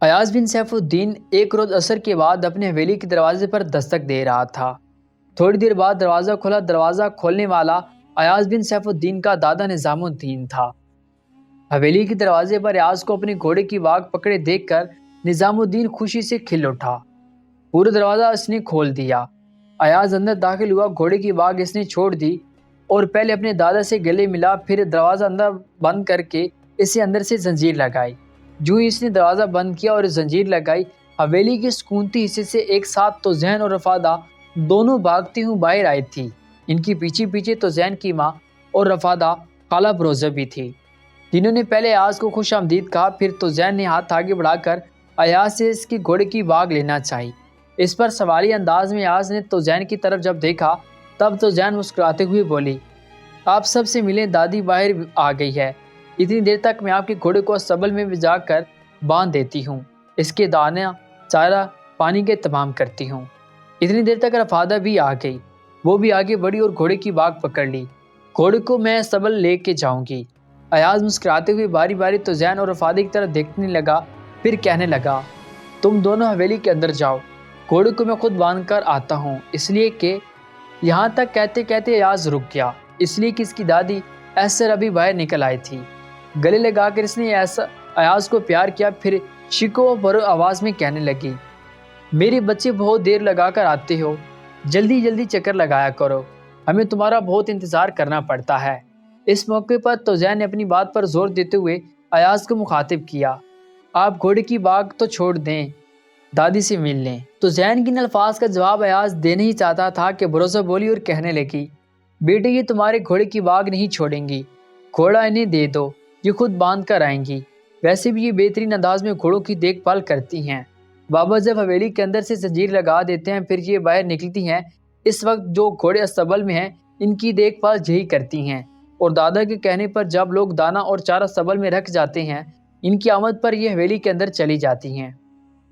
ایاز بن safe الدین ایک روز عصر کے بعد اپنے حویلی کے دروازے پر دستک دے رہا تھا۔ تھوڑی دیر بعد دروازہ کھلا۔ دروازہ کھولنے والا ایاز بن سیف الدین کا دادا نظام الدین تھا۔ حویلی کے دروازے پر ایاز کو اپنے گھوڑے کی واگ پکڑے دیکھ کر نظام الدین خوشی سے کھل اٹھا۔ پورا دروازہ اس نے کھول دیا۔ ایاز اندر داخل ہوا۔ گھوڑے کی واگ اس نے چھوڑ دی اور پہلے اپنے دادا سے گلے ملا، پھر دروازہ اندر بند کر کے اسے اندر سے زنجیر لگائی۔ جو ہی اس نے دروازہ بند کیا اور زنجیر لگائی، حویلی کے سکونتی حصے سے ایک ساتھ توزین اور رفادہ دونوں بھاگتی ہوں باہر آئی تھی۔ ان کی پیچھے پیچھے توزین کی ماں اور رفادہ خالہ بروزہ بھی تھی۔ تینوں نے پہلے ایاز کو خوش آمدید کہا، پھر توزین نے ہاتھ آگے بڑھا کر ایاز سے اس کی گھوڑے کی واگ لینا چاہی۔ اس پر سوالی انداز میں ایاز نے توزین کی طرف جب دیکھا تب توزین مسکراتے ہوئے بولی، آپ سب سے ملیں، دادی باہر آ گئی ہے۔ اتنی دیر تک میں آپ کے گھوڑے کو استبل میں بھجا کر باندھ دیتی ہوں، اس کے دانا چارہ پانی کے انتظام کرتی ہوں۔ اتنی دیر تک رفادہ بھی آ گئی۔ وہ بھی آگے بڑھی اور گھوڑے کی واگ پکڑ لی۔ گھوڑے کو میں استبل لے کے جاؤں گی۔ ایاز مسکراتے ہوئے باری باری توزین اور رفادہ کی طرف دیکھنے لگا، پھر کہنے لگا، تم دونوں حویلی کے اندر جاؤ، گھوڑے کو میں خود باندھ کر آتا ہوں۔ اس لیے کہ یہاں تک کہتے کہتے ایاز رک گیا، اس لیے کہ اس کی دادی ایسر ابھی باہر نکل آئی تھی۔ گلے لگا کر اس نے ایاز کو پیار کیا، پھر شکوہ بھرو آواز میں کہنے لگی، میرے بچے بہت دیر لگا کر آتے ہو، جلدی جلدی چکر لگایا کرو، ہمیں تمہارا بہت انتظار کرنا پڑتا ہے۔ اس موقع پر توزین نے اپنی بات پر زور دیتے ہوئے ایاز کو مخاطب کیا، آپ گھوڑے کی واگ تو چھوڑ دیں، دادی سے مل لیں۔ توزین کی ان الفاظ کا جواب ایاز دینا ہی چاہتا تھا کہ بروزہ بولی اور کہنے لگی، بیٹے یہ تمہارے گھوڑے کی واگ نہیں چھوڑیں گی، گھوڑا انہیں دے دو، یہ خود باندھ کر آئیں گی، ویسے بھی یہ بہترین انداز میں گھوڑوں کی دیکھ بھال کرتی ہیں۔ بابا جب حویلی کے اندر سے زنجیر لگا دیتے ہیں پھر یہ باہر نکلتی ہیں، اس وقت جو گھوڑے استبل میں ہیں ان کی دیکھ بھال یہی کرتی ہیں، اور دادا کے کہنے پر جب لوگ دانا اور چارہ استبل میں رکھ جاتے ہیں ان کی آمد پر یہ حویلی کے اندر چلی جاتی ہیں۔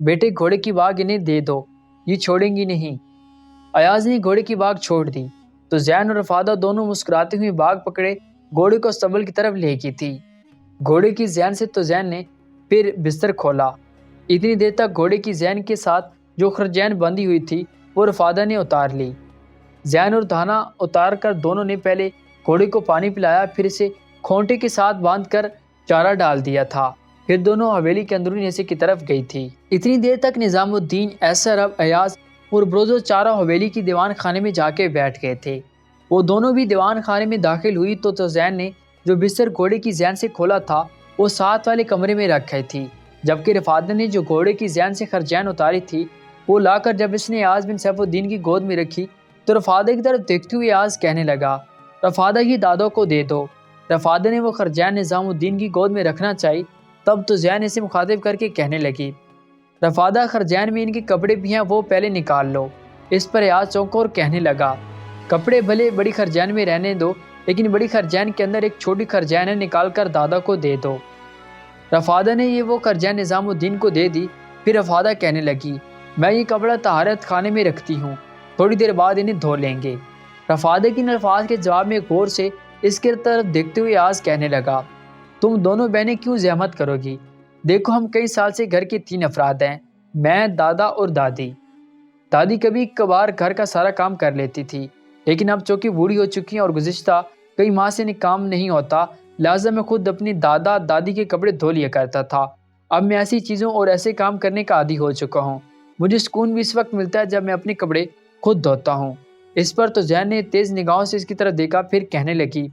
بیٹے گھوڑے کی واگ انہیں دے دو، یہ چھوڑیں گی نہیں۔ ایاز نے گھوڑے کی واگ چھوڑ دی تو زین اور رفادہ دونوں مسکراتے ہوئے واگ پکڑے گھوڑے کو استبل کی طرف لے گئی تھی۔ گھوڑے کی زین سے تو زین نے پھر بستر کھولا۔ اتنی دیر تک گھوڑے کی زین کے ساتھ جو خرجین بندھی ہوئی تھی وہ رفادہ نے اتار لی۔ زین اور دانا اتار کر دونوں نے پہلے گھوڑے کو پانی پلایا، پھر اسے کھونٹے کے ساتھ باندھ کر چارہ ڈال دیا تھا، پھر دونوں حویلی کے اندرونی حصے کی طرف گئی تھی۔ اتنی دیر تک نظام الدین، ایسر اب ایاز اور بروزو چارہ حویلی کی دیوان خانے میں جا کے بیٹھ گئے تھے۔ وہ دونوں بھی دیوان خانے میں داخل ہوئی تو زین نے جو بستر گھوڑے کی زین سے کھولا تھا وہ ساتھ والے کمرے میں رکھی تھی، جبکہ رفادہ نے جو گھوڑے کی زین سے خرجین اتاری تھی وہ لا کر جب اس نے ایاز بن سیف الدین کی گود میں رکھی تو رفادہ کی طرف دیکھتے ہوئے ایاز کہنے لگا، رفادہ یہ دادا کو دے دو۔ رفادہ نے وہ خرجین نظام الدین کی گود میں رکھنا چاہی، تب تو زین اسے مخاطب کر کے کہنے لگی، رفادہ خرجین میں ان کے کپڑے بھی ہیں، وہ پہلے نکال لو۔ اس پر ایاز چونکا اور کہنے لگا، کپڑے بھلے بڑی خرجین میں رہنے دو، لیکن بڑی خرجین کے اندر ایک چھوٹی خرجین ہے، نکال کر دادا کو دے دو۔ رفادہ نے یہ وہ خرجین نظام الدین کو دے دی۔ پھر رفادہ کہنے لگی، میں یہ کپڑا طہارت خانے میں رکھتی ہوں، تھوڑی دیر بعد انہیں دھو لیں گے۔ رفادہ کے ان الفاظ کے جواب میں غور سے اس کی طرف دیکھتے ہوئے ایاز کہنے لگا، تم دونوں بہنیں کیوں زحمت کرو گی؟ دیکھو ہم کئی سال سے گھر کے 3 افراد ہیں، میں، دادا اور دادی۔ دادی کبھی کبھار گھر کا سارا کام کر لیتی تھی، لیکن اب چونکہ بوڑھی ہو چکی ہیں اور گزشتہ کئی ماہ سے کام نہیں ہوتا، لہٰذا میں خود اپنی دادا دادی کے کپڑے دھو لیا کرتا تھا۔ اب میں ایسی چیزوں اور ایسے کام کرنے کا عادی ہو چکا ہوں، مجھے سکون بھی اس وقت ملتا ہے جب میں اپنے کپڑے خود دھوتا ہوں۔ اس پر تو زین نے تیز نگاہوں سے اس کی طرف دیکھا، پھر کہنے لگی،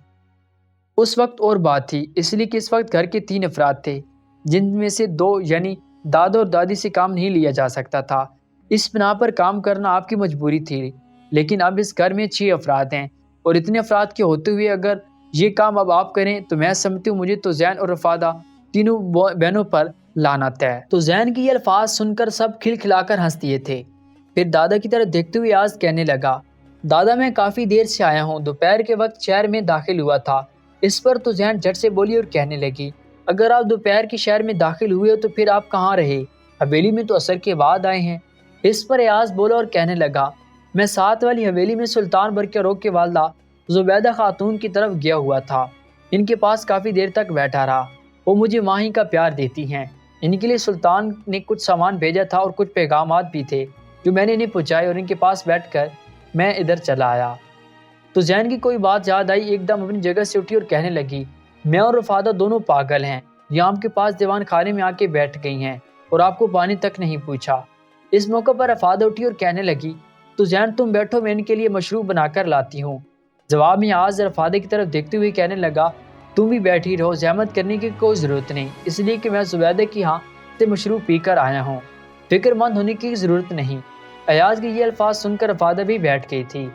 اس وقت اور بات تھی، اس لیے کہ اس وقت گھر کے 3 افراد تھے جن میں سے 2 یعنی دادا اور دادی سے کام نہیں لیا جا سکتا تھا، اس بنا پر کام کرنا آپ کی مجبوری تھی، لیکن اب اس گھر میں 6 افراد ہیں اور اتنے افراد کے ہوتے ہوئے اگر یہ کام اب آپ کریں تو میں سمجھتی ہوں مجھے تو زین اور رفادہ تینوں بہنوں پر لعنت ہے۔ تو زین کی یہ الفاظ سن کر سب کھلکھلا کر ہنس دیے تھے۔ پھر دادا کی طرف دیکھتے ہوئے ایاز کہنے لگا، دادا میں کافی دیر سے آیا ہوں، دوپہر کے وقت شہر میں داخل ہوا تھا۔ اس پر تو زین جھٹ سے بولی اور کہنے لگی، اگر آپ دوپہر کے شہر میں داخل ہوئے ہو تو پھر آپ کہاں رہے؟ حویلی میں تو عصر کے بعد آئے ہیں۔ اس پر ایاز بولا اور کہنے لگا، میں ساتھ والی حویلی میں سلطان برقیہ روگ کے والدہ زبیدہ خاتون کی طرف گیا ہوا تھا، ان کے پاس کافی دیر تک بیٹھا رہا، وہ مجھے ماں ہی کا پیار دیتی ہیں، ان کے لیے سلطان نے کچھ سامان بھیجا تھا اور کچھ پیغامات بھی تھے جو میں نے انہیں پہنچائے، اور ان کے پاس بیٹھ کر میں ادھر چلا آیا۔ تو زین کی کوئی بات یاد آئی، ایک دم اپنی جگہ سے اٹھی اور کہنے لگی، میں اور رفادہ دونوں پاگل ہیں، یہ آپ کے پاس دیوان خانے میں آ کے بیٹھ گئی ہیں اور آپ کو پانی تک نہیں پوچھا۔ اس موقع پر رفادہ اٹھی اور کہنے لگی، تو زین تم بیٹھو، میں ان کے لیے مشروب بنا کر لاتی ہوں۔ جواب میں آج رفادہ کی طرف دیکھتے ہوئے کہنے لگا، تم بھی بیٹھی رہو، زحمت کرنے کی کوئی ضرورت نہیں، اس لیے کہ میں زبیدہ کی ہاں سے مشروب پی کر آیا ہوں، فکر مند ہونے کی ضرورت نہیں۔ ایاز کے یہ الفاظ سن کر رفادہ بھی بیٹھ گئی تھی۔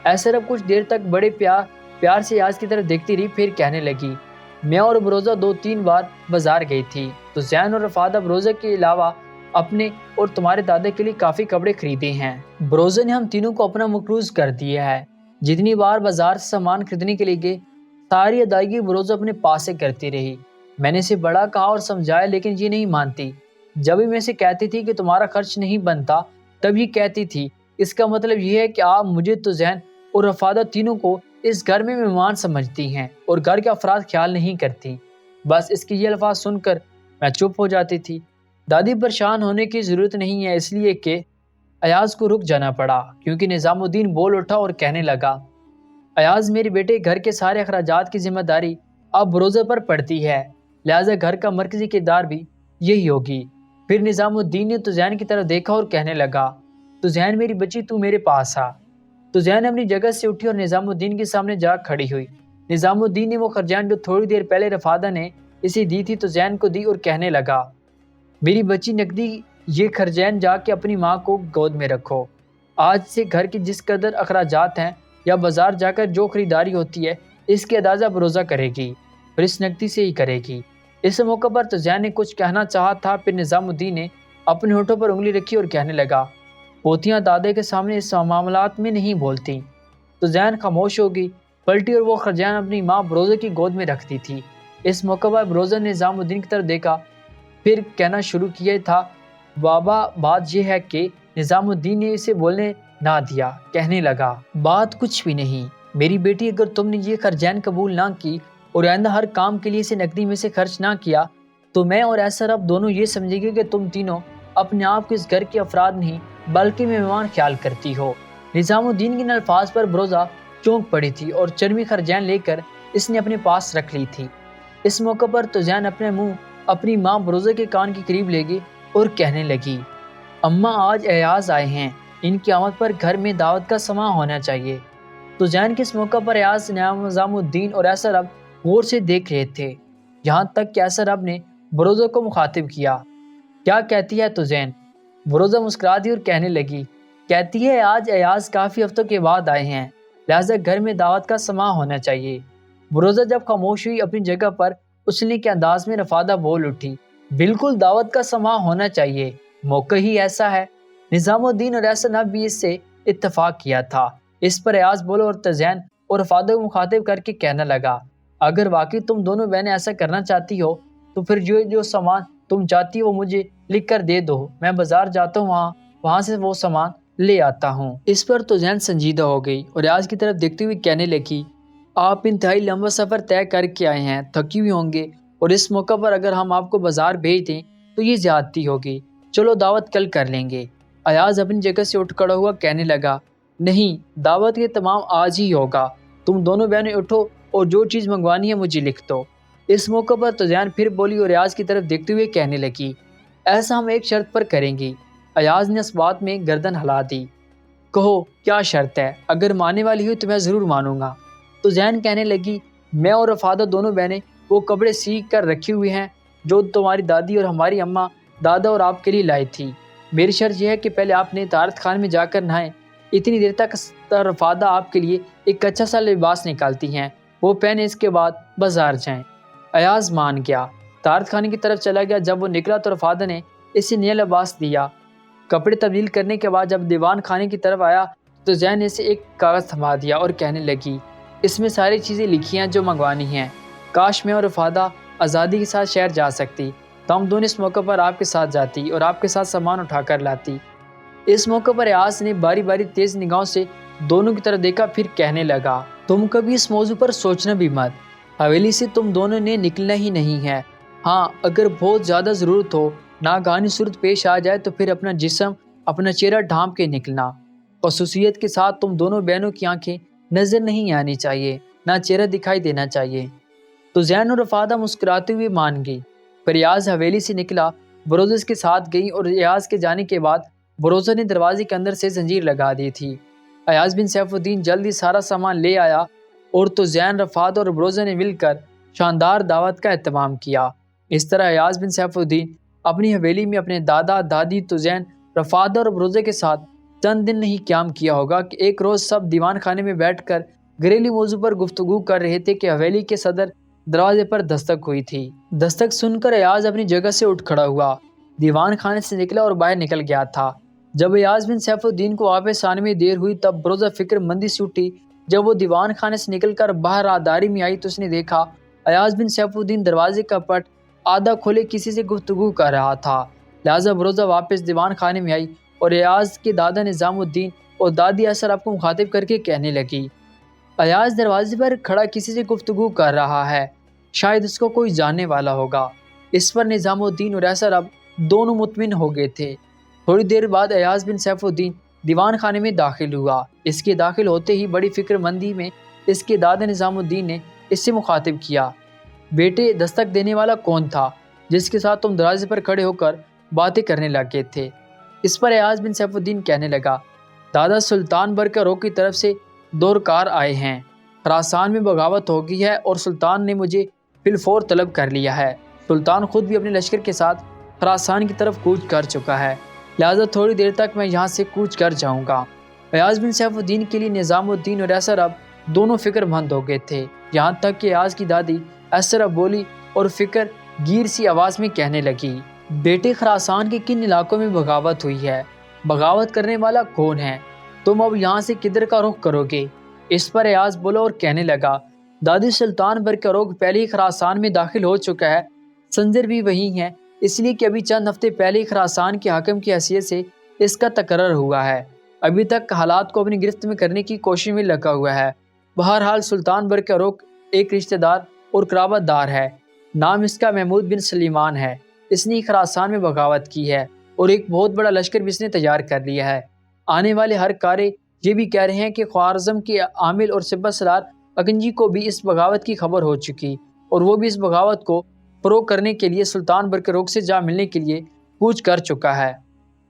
ایسے رب کچھ دیر تک بڑے پیار سے ایاز کی طرف دیکھتی رہی، پھر کہنے لگی، میں اور بروزہ 2-3 بار بازار گئی تھی، تو زین اور رفادہ بروزہ کے علاوہ اپنے اور تمہارے دادا کے لیے کافی کپڑے خریدے ہیں۔ بروزہ نے ہم تینوں کو اپنا مقروض کر دیا ہے۔ جتنی بار بازار سے سامان خریدنے کے لیے گئے، ساری ادائیگی بروزہ اپنے پاس سے کرتی رہی۔ میں نے اسے بڑا کہا اور سمجھایا، لیکن یہ نہیں مانتی۔ جب بھی میں اسے کہتی تھی کہ تمہارا خرچ نہیں بنتا، تب یہ کہتی تھی، اس کا مطلب یہ ہے کہ آپ مجھے تو زین اور رفادہ تینوں کو اس گھر میں مہمان سمجھتی ہیں اور گھر کے افراد خیال نہیں کرتی۔ بس اس کے یہ الفاظ سن کر میں چپ ہو جاتی تھی۔ دادی پریشان ہونے کی ضرورت نہیں ہے، اس لیے کہ ایاز کو رک جانا پڑا کیونکہ نظام الدین بول اٹھا اور کہنے لگا، ایاز میرے بیٹے، گھر کے سارے اخراجات کی ذمہ داری اب بروزہ پر پڑتی ہے، لہٰذا گھر کا مرکزی کردار بھی یہی ہوگی۔ پھر نظام الدین نے تزین کی طرف دیکھا اور کہنے لگا، تزین میری بچی، تو میرے پاس آ۔ تزین اپنی جگہ سے اٹھی اور نظام الدین کے سامنے جا کھڑی ہوئی۔ نظام الدین نے وہ خرجان جو تھوڑی دیر پہلے رفادہ نے اسے دی تھی تزین کو دی اور کہنے لگا، میری بچی نقدی، یہ خرجین جا کے اپنی ماں کو گود میں رکھو۔ آج سے گھر کی جس قدر اخراجات ہیں یا بازار جا کر جو خریداری ہوتی ہے، اس کے اندازہ بروزہ کرے گی اور اس نقدی سے ہی کرے گی۔ اس موقع پر تزین نے کچھ کہنا چاہا تھا، پھر نظام الدین نے اپنے ہونٹوں پر انگلی رکھی اور کہنے لگا، پوتیاں دادے کے سامنے اس معاملات میں نہیں بولتی۔ تزین خاموش ہوگی، پلٹی اور وہ خرجان اپنی ماں بروزہ کی گود میں رکھتی تھی۔ اس موقع پر بروزہ نے نظام الدین کی طرف دیکھا، پھر کہنا شروع کیا تھا، بابا بات یہ ہے کہ نظام الدین نے اسے بولنے نہ دیا، کہنے لگا، بات کچھ بھی نہیں میری بیٹی، اگر تم نے یہ خرجین قبول نہ کی اور آئندہ ہر کام کے لیے اسے نقدی میں سے خرچ نہ کیا، تو میں اور ایسا رب دونوں یہ سمجھے گے کہ تم تینوں اپنے آپ کو اس گھر کے افراد نہیں بلکہ مہمان خیال کرتی ہو۔ نظام الدین کے ان الفاظ پر بروزہ چونک پڑی تھی اور چرمی خرجین لے کر اس نے اپنے پاس رکھ لی تھی۔ اس موقع پر تزین اپنے منہ اپنی ماں بروزہ کے کان کے قریب لے گئی اور کہنے لگی، اماں آج ایاز آئے ہیں، ان کی آمد پر گھر میں دعوت کا سماں ہونا چاہیے۔ تزین کے اس موقع پر ایاز، نظام الدین اور ایسا رب غور سے دیکھ رہے تھے، یہاں تک کہ ایسا رب نے بروزہ کو مخاطب کیا، کیا کہتی ہے تزین؟ بروزہ مسکرا دی اور کہنے لگی، کہتی ہے آج ایاز کافی ہفتوں کے بعد آئے ہیں، لہٰذا گھر میں دعوت کا سماں ہونا چاہیے۔ بروزہ جب خاموش ہوئی، اپنی جگہ پر اچھلنے کے انداز میں رفادہ بول اٹھی، بالکل دعوت کا سماں ہونا چاہیے، موقع ہی ایسا ہے۔ نظام الدین اور ایسا نب بھی اس سے اتفاق کیا تھا۔ اس پر ایاز بولو اور تزین اور رفادہ کو مخاطب کر کے کہنے لگا، اگر واقعی تم دونوں بہنیں ایسا کرنا چاہتی ہو تو پھر جو سامان تم چاہتی ہو وہ مجھے لکھ کر دے دو، میں بازار جاتا ہوں، وہاں سے وہ سامان لے آتا ہوں۔ اس پر تزین سنجیدہ ہو گئی اور ایاز کی طرف دیکھتے ہوئے کہنے لگی، آپ انتہائی لمبا سفر طے کر کے آئے ہیں، تھکی ہوئی ہوں گے، اور اس موقع پر اگر ہم آپ کو بازار بھیج دیں تو یہ زیادتی ہوگی، چلو دعوت کل کر لیں گے۔ ایاز اپنی جگہ سے اٹھ کھڑا ہوا، کہنے لگا، نہیں، دعوت یہ تمام آج ہی ہوگا، تم دونوں بہنیں اٹھو اور جو چیز منگوانی ہے مجھے لکھ دو۔ اس موقع پر تزین پھر بولی اور ایاز کی طرف دیکھتے ہوئے کہنے لگی، ایسا ہم ایک شرط پر کریں گی۔ ایاز نے اس بات میں گردن ہلا دی، کہو کیا شرط ہے؟ اگر ماننے والی ہوئی تو میں ضرور مانوں گا۔ تزین کہنے لگی، میں اور رفادہ دونوں بہنیں وہ کپڑے سی کر رکھے ہوئے ہیں جو تمہاری دادی اور ہماری اماں دادا اور آپ کے لیے لائی تھی۔ میری شرط یہ ہے کہ پہلے آپ نے طہارت خانے میں جا کر نہائیں، اتنی دیر تک رفادہ آپ کے لیے ایک اچھا سا لباس نکالتی ہیں، وہ پہنے، اس کے بعد بازار جائیں۔ ایاز مان گیا، طہارت خانے کی طرف چلا گیا۔ جب وہ نکلا تو رفادہ نے اسے نیا لباس دیا۔ کپڑے تبدیل کرنے کے بعد جب دیوان خانے کی طرف آیا تو زین نے اسے ایک کاغذ تھما دیا اور کہنے لگی، اس میں ساری چیزیں لکھی ہیں جو منگوانی ہیں، کاش میں اور رفادہ آزادی کے ساتھ شہر جا سکتی تو ہم دونوں اس موقع پر آپ کے ساتھ جاتی اور آپ کے ساتھ سامان اٹھا کر لاتی۔ اس موقع پر ایاز نے باری باری تیز نگاہوں سے دونوں کی طرف دیکھا، پھر کہنے لگا، تم کبھی اس موضوع پر سوچنا بھی مت، حویلی سے تم دونوں نے نکلنا ہی نہیں ہے، ہاں اگر بہت زیادہ ضرورت ہو ناگہانی صورت پیش آ جائے تو پھر اپنا جسم اپنا چہرہ ڈھانپ کے نکلنا۔ خصوصیت کے ساتھ تم دونوں بہنوں کی آنکھیں نظر نہیں آنی چاہیے، نہ چہرہ دکھائی دینا چاہیے۔ تو زین اور رفادہ مسکراتے ہوئے مان گئی۔ پھر ایاز حویلی سے نکلا، بروزہ اس کے ساتھ گئی اور ایاز کے جانے کے بعد بروزہ نے دروازے کے اندر سے زنجیر لگا دی تھی۔ ایاز بن سیف الدین جلدی سارا سامان لے آیا اور تو زین، رفادہ اور بروزہ نے مل کر شاندار دعوت کا اہتمام کیا۔ اس طرح ایاز بن سیف الدین اپنی حویلی میں اپنے دادا، دادی، تو زین، رفادہ اور بروزہ کے ساتھ چند دن نہیں قیام کیا ہوگا کہ ایک روز سب دیوان خانے میں بیٹھ کر گھریلو موضوع پر گفتگو کر رہے تھے کہ حویلی کے صدر دروازے پر دستک ہوئی تھی۔ دستک سن کر ایاز اپنی جگہ سے اٹھ کھڑا ہوا، دیوان خانے سے نکلا اور باہر نکل گیا تھا۔ جب ایاز بن سیف الدین کو واپس آنے میں دیر ہوئی تب بروزہ فکر مندی سے اٹھی۔ جب وہ دیوان خانے سے نکل کر باہر راہداری میں آئی تو اس نے دیکھا ایاز بن سیف الدین دروازے کا پٹ آدھا کھولے کسی سے گفتگو کر رہا تھا۔ لہٰذا بروزہ واپس دیوان خانے میں آئی اور ایاز کے دادا نظام الدین اور دادی اسرا کو مخاطب کر کے کہنے لگی، ایاز دروازے پر کھڑا کسی سے گفتگو کر رہا ہے، شاید اس کو کوئی جاننے والا ہوگا۔ اس پر نظام الدین اور اسرا دونوں مطمئن ہو گئے تھے۔ تھوڑی دیر بعد ایاز بن سیف الدین دیوان خانے میں داخل ہوا۔ اس کے داخل ہوتے ہی بڑی فکر مندی میں اس کے دادا نظام الدین نے اس سے مخاطب کیا، بیٹے دستک دینے والا کون تھا جس کے ساتھ تم دروازے پر کھڑے ہو کر باتیں کرنے لگے تھے؟ اس پر ایاز بن سیف الدین کہنے لگا، دادا سلطان برقرار کی طرف سے دورکار آئے ہیں، خراسان میں بغاوت ہو گئی ہے اور سلطان نے مجھے بالفور طلب کر لیا ہے۔ سلطان خود بھی اپنے لشکر کے ساتھ خراسان کی طرف کوچ کر چکا ہے، لہٰذا تھوڑی دیر تک میں یہاں سے کوچ کر جاؤں گا۔ ایاز بن سیف الدین کے لیے نظام الدین اور اسرا دونوں فکر مند ہو گئے تھے، یہاں تک کہ ایاز کی دادی اسرا بولی اور فکر گیر سی آواز میں کہنے لگی، بیٹے خراسان کے کن علاقوں میں بغاوت ہوئی ہے؟ بغاوت کرنے والا کون ہے؟ تم اب یہاں سے کدھر کا رخ کرو گے؟ اس پر ایاز بولا اور کہنے لگا، دادی سلطان برقرار پہلے ہی خراسان میں داخل ہو چکا ہے، سنجر بھی وہی ہے، اس لیے کہ ابھی چند ہفتے پہلے ہی خراسان کے حاکم کی حیثیت سے اس کا تقرر ہوا ہے، ابھی تک حالات کو اپنی گرفت میں کرنے کی کوشش میں لگا ہوا ہے۔ بہرحال سلطان برقرار ایک رشتہ دار اور قرابت دار ہے، نام اس کا محمود بن سلیمان ہے، اس نے خراسان میں بغاوت کی ہے اور ایک بہت بڑا لشکر بھی اس نے تیار کر لیا ہے۔ آنے والے ہر کارے یہ بھی کہہ رہے ہیں کہ خوارزم کے عامل اور سپہ سالار اکنجی کو بھی اس بغاوت کی خبر ہو چکی اور وہ بھی اس بغاوت کو فروغ کرنے کے لیے سلطان برقرار سے جا ملنے کے لیے کوچ کر چکا ہے۔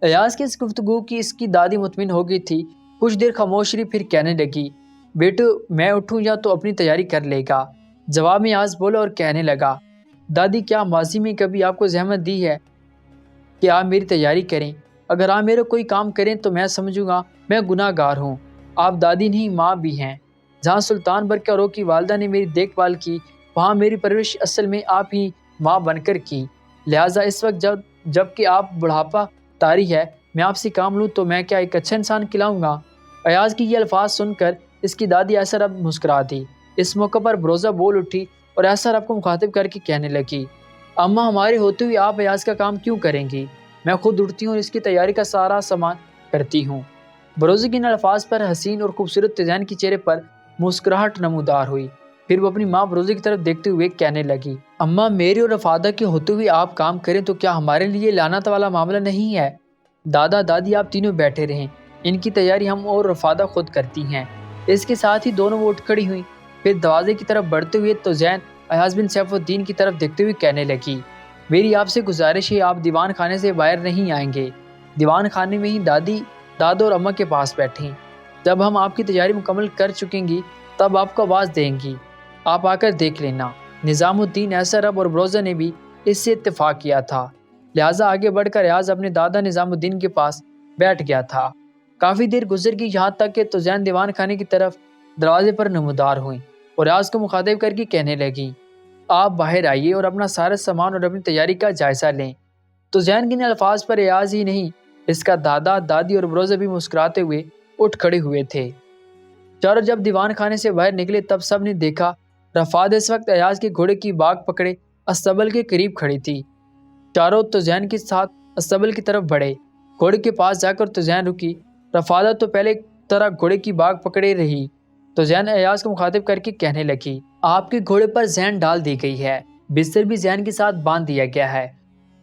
ایاز کی اس گفتگو کی اس کی دادی مطمئن ہو گئی تھی۔ کچھ دیر خاموش رہی، پھر کہنے لگی، بیٹو میں اٹھوں یا تو اپنی تیاری کر لے گا؟ جواب میں ایاز بولا اور کہنے لگا، دادی کیا ماضی میں کبھی آپ کو زحمت دی ہے کہ آپ میری تیاری کریں؟ اگر آپ میرا کوئی کام کریں تو میں سمجھوں گا میں گناہ گار ہوں۔ آپ دادی نہیں ماں بھی ہیں۔ جہاں سلطان برقرار کی والدہ نے میری دیکھ بھال کی وہاں میری پرورش اصل میں آپ ہی ماں بن کر کی، لہٰذا اس وقت جب کہ آپ بڑھاپا طاری ہے میں آپ سے کام لوں تو میں کیا ایک اچھا انسان کہلاؤں گا؟ ایاز کی یہ الفاظ سن کر اس کی دادی اسرا اب مسکرا دی۔ اس موقع پر بروزہ بول اٹھی اور اسرا کو مخاطب کر کے کہنے لگی، اماں ہمارے ہوتے ہوئے آپ ایاز کا کام کیوں کریں گی؟ میں خود اٹھتی ہوں اور اس کی تیاری کا سارا سامان کرتی ہوں۔ بروزہ کے ان الفاظ پر حسین اور خوبصورت تزین کے چہرے پر مسکراہٹ نمودار ہوئی، پھر وہ اپنی ماں بروزہ کی طرف دیکھتے ہوئے کہنے لگی، اماں میری اور رفادہ کے ہوتے ہوئے آپ کام کریں تو کیا ہمارے لیے لعنت والا معاملہ نہیں ہے؟ دادا دادی آپ تینوں بیٹھے رہیں، ان کی تیاری ہم اور رفادہ خود کرتی ہیں۔ اس کے ساتھ ہی دونوں وہ اٹھ کھڑی ہوئیں، پھر دروازے کی طرف بڑھتے ہوئے تو زین ایاز بن سیف الدین کی طرف دیکھتے ہوئے کہنے لگی، میری آپ سے گزارش ہے آپ دیوان خانے سے باہر نہیں آئیں گے، دیوان خانے میں ہی دادی دادا اور اماں کے پاس بیٹھیں، جب ہم آپ کی تیاری مکمل کر چکیں گی تب آپ کو آواز دیں گی، آپ آ کر دیکھ لینا۔ نظام الدین اسرا اور بروزہ نے بھی اس سے اتفاق کیا تھا، لہٰذا آگے بڑھ کر ایاز اپنے دادا نظام الدین کے پاس بیٹھ گیا تھا۔ کافی دیر گزر گئی یہاں تک کہ توزین دیوان خانے کی طرف دروازے پر نمودار ہوئیں اور ایاز کو مخاطب کر کے کہنے لگی، آپ باہر آئیے اور اپنا سارا سامان اور اپنی تیاری کا جائزہ لیں۔ توزین کے ان الفاظ پر ایاز ہی نہیں اس کا دادا دادی اور بروزہ بھی مسکراتے ہوئے اٹھ کھڑے ہوئے تھے۔ چاروں جب دیوان خانے سے باہر نکلے تب سب نے دیکھا رفادہ اس وقت ایاز کے گھوڑے کی باگ پکڑے استبل کے قریب کھڑی تھی۔ چاروں توزین کے ساتھ استبل کی طرف بڑھے، گھوڑے کے پاس جا کر توزین رکی، رفادہ تو پہلے طرح گھوڑے کی باگ پکڑے رہی۔ توزین ایاز کو مخاطب کر کے کہنے لگی، آپ کے گھوڑے پر زین ڈال دی گئی ہے، بستر بھی زین کے ساتھ باندھ دیا گیا ہے،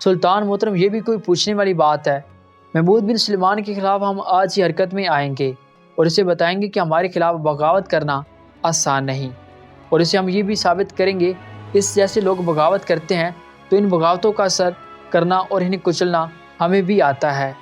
سلطان محترم، یہ بھی کوئی پوچھنے والی بات ہے؟ محمود بن سلیمان کے خلاف ہم آج ہی حرکت میں آئیں گے اور اسے بتائیں گے کہ ہمارے خلاف بغاوت کرنا آسان نہیں، اور اسے ہم یہ بھی ثابت کریں گے اس جیسے لوگ بغاوت کرتے ہیں تو ان بغاوتوں کا اثر کرنا اور انہیں کچلنا ہمیں بھی آتا ہے۔